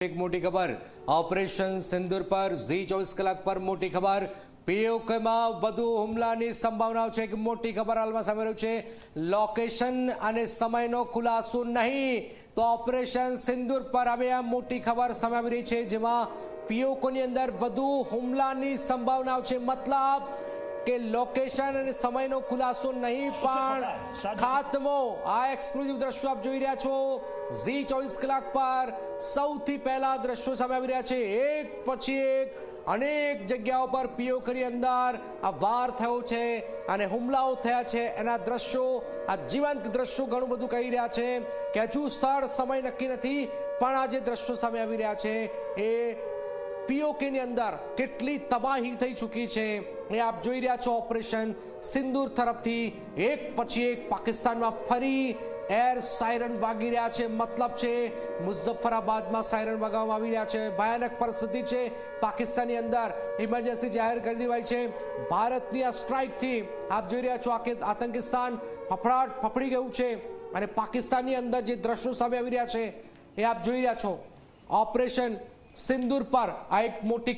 एक मोटी खबर ऑपरेशन सिंदूर पर जी24 કલાક પર મોટી ખબર પીઓકેમાં વધુ હુમલાની સંભાવનાઓ છે। એક મોટી ખબર હાલમાં સામે રહ્યું છે। લોકેશન અને સમયનો ખુલાસો નહીં તો ઓપરેશન સિંદૂર પર હવે આ મોટી ખબર સામે આવી રહી છે, જેમાં પીઓકેની અંદર વધુ હુમલાની સંભાવનાઓ છે। મતલબ કે લોકેશન અને સમયનો ખુલાસો નહીં પણ ખાતમો। આ એક્સક્લુઝિવ દ્રશ્યો આપ જોઈ રહ્યા છો। जी24 કલાક પર સૌથી પહેલા દ્રશ્યો સામે આવી રહ્યા છે। એક પછી એક અનેક જગ્યાઓ પર પીઓકેની અંદર આ વાર થયો છે અને હુમલાઓ થયા છે। એના દ્રશ્યો, આ જીવંત દ્રશ્યો ઘણું બધું કહી રહ્યા છે કે હજુ સ્થળ સમય નક્કી નથી, પણ આ જે દ્રશ્યો સામે આવી રહ્યા છે એ પીઓકેની અંદર કેટલી તબાહી થઈ ચૂકી છે એ આપ જોઈ રહ્યા છો। ઓપરેશન સિંદૂર તરફથી એક પછી એક પાકિસ્તાનમાં ફરી એર સાયરન વાગી રહ્યા છે। મતલબ છે મુઝફ્ફરાબાદમાં સાયરન વગાવવામાં આવી રહ્યા છે। ભયાનક પરિસ્થિતિ છે। પાકિસ્તાનની અંદર ઇમરજન્સી જાહેર કરી દેવાઈ છે। ભારતની આ સ્ટ્રાઇકથી આપ જોઈ રહ્યા છો આ આતંકિસ્તાન ફફડી ગયું છે અને પાકિસ્તાનની અંદર જે દ્રશ્યો સામે આવી રહ્યા છે એ આપ જોઈ રહ્યા છો। ઓપરેશન સિંદૂર પર આ એક મોટી